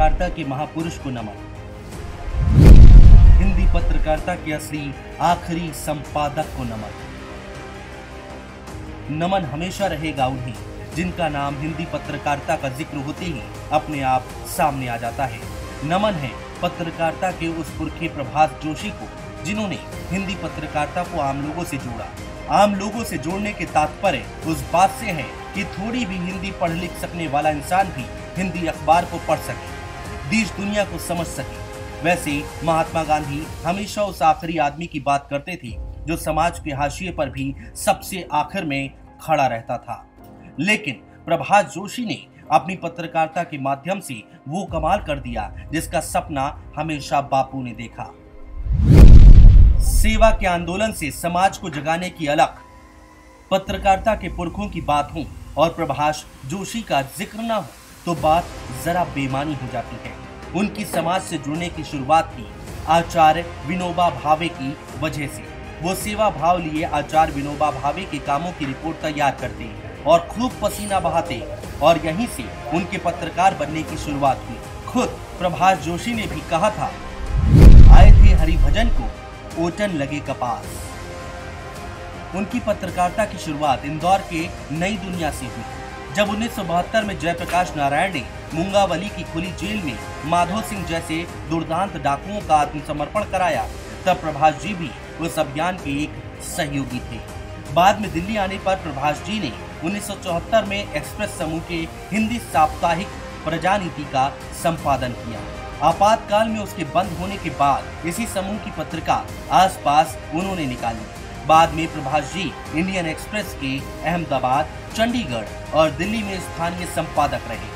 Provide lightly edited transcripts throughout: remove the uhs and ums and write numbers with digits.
पत्रकारिता के महापुरुष को नमन। हिंदी पत्रकारिता के असली आखिरी संपादक को नमन। नमन हमेशा रहेगा उन्हें जिनका नाम हिंदी पत्रकारिता का जिक्र होते ही अपने आप सामने आ जाता है। नमन है पत्रकारिता के उस पुरखे प्रभात जोशी को जिन्होंने हिंदी पत्रकारिता को आम लोगों से जोड़ा। आम लोगों से जोड़ने के तात्पर्य उस बात से है कि थोड़ी भी हिंदी पढ़ लिख सकने वाला इंसान भी हिंदी अखबार को पढ़ सके, देश दुनिया को समझ सके। वैसे महात्मा गांधी हमेशा उस आखिरी आदमी की बात करते थे जो समाज के हाशिए पर भी सबसे आखिर में खड़ा रहता था। लेकिन प्रभात जोशी ने अपनी पत्रकारिता के माध्यम से वो कमाल कर दिया जिसका सपना हमेशा बापू ने देखा। सेवा के आंदोलन से समाज को जगाने की अलख पत्रकारिता के पुरखों की बात हो और प्रभात जोशी का जिक्र ना हो तो बात जरा बेमानी हो जाती है। उनकी समाज से जुड़ने की शुरुआत की आचार्य विनोबा भावे की वजह से। वो सेवा भाव लिए आचार्य विनोबा भावे के कामों की रिपोर्ट तैयार करते और खूब पसीना बहाते और यहीं से उनके पत्रकार बनने की शुरुआत हुई। खुद प्रभात जोशी ने भी कहा था, आए थे हरिभजन को ओटन लगे कपास। उनकी पत्रकारिता की शुरुआत इंदौर के नई दुनिया से हुई। जब 1972 में जयप्रकाश नारायण ने मुंगावली की खुली जेल में माधो सिंह जैसे दुर्दांत डाकुओं का आत्मसमर्पण कराया, तब प्रभात जी भी उस अभियान के एक सहयोगी थे। बाद में दिल्ली आने पर प्रभात जी ने 1974 में एक्सप्रेस समूह के हिंदी साप्ताहिक प्रजानीति का संपादन किया। आपातकाल में उसके बंद होने के बाद इसी समूह की पत्रिका आसपास उन्होंने निकाली। बाद में प्रभात जी इंडियन एक्सप्रेस के अहमदाबाद, चंडीगढ़ और दिल्ली में स्थानीय संपादक रहे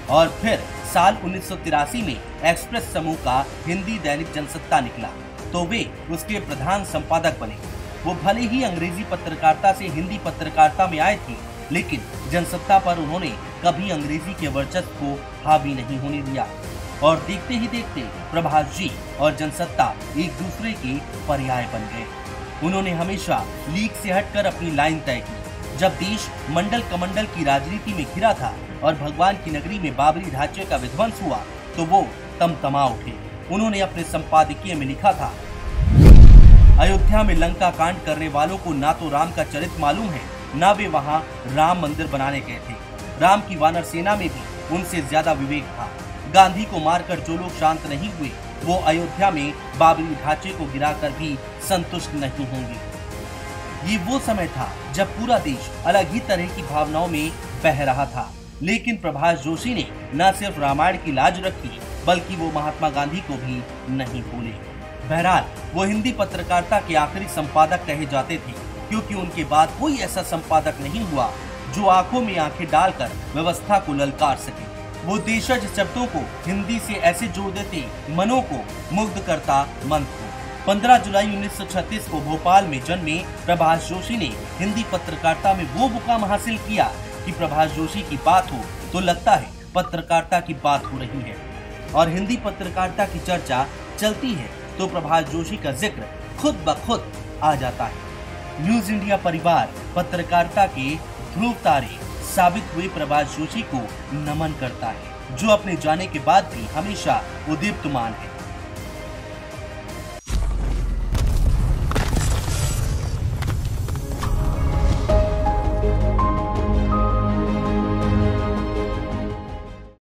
और फिर साल 1983 में एक्सप्रेस समूह का हिंदी दैनिक जनसत्ता निकला तो वे उसके प्रधान संपादक बने। वो भले ही अंग्रेजी पत्रकारिता से हिंदी पत्रकारिता में आए थे, लेकिन जनसत्ता पर उन्होंने कभी अंग्रेजी के वर्चस्व को हावी नहीं होने दिया और देखते ही देखते प्रभात जी और जनसत्ता एक दूसरे के पर्याय बन गए। उन्होंने हमेशा लीक से हटकर अपनी लाइन तय की। जब देश मंडल कमंडल की राजनीति में घिरा था और भगवान की नगरी में बाबरी ढांचे का विध्वंस हुआ तो वो तमतमा उठे। उन्होंने अपने संपादकीय में लिखा था, अयोध्या में लंका कांड करने वालों को ना तो राम का चरित्र मालूम है, ना वे वहां राम मंदिर बनाने गए थे। राम की वानर सेना में भी उनसे ज्यादा विवेक था। गांधी को मारकर जो लोग शांत नहीं हुए वो अयोध्या में बाबरी ढांचे को गिराकर भी संतुष्ट नहीं होंगे। ये वो समय था जब पूरा देश अलग ही तरह की भावनाओं में बह रहा था, लेकिन प्रभात जोशी ने न सिर्फ रामायण की लाज रखी बल्कि वो महात्मा गांधी को भी नहीं भूले। बहरहाल वो हिंदी पत्रकारिता के आखिरी संपादक कहे जाते थे क्योंकि उनके बाद कोई ऐसा संपादक नहीं हुआ जो आंखों में आंखें डालकर व्यवस्था को ललकार सके। वो देशज शब्दों को हिंदी से ऐसे जोड़ देते मनों को मुग्ध करता मंत्र को। 15 जुलाई 1936 को भोपाल में जन्मे प्रभात जोशी ने हिंदी पत्रकारिता में वो मुकाम हासिल किया कि प्रभात जोशी की बात हो तो लगता है पत्रकारिता की बात हो रही है और हिंदी पत्रकारिता की चर्चा चलती है तो प्रभात जोशी का जिक्र खुद ब खुद आ जाता है। न्यूज इंडिया परिवार पत्रकारिता के ध्रुव तारे साबित हुए प्रभात जोशी को नमन करता है, जो अपने जाने के बाद भी हमेशा उदीप्तमान है।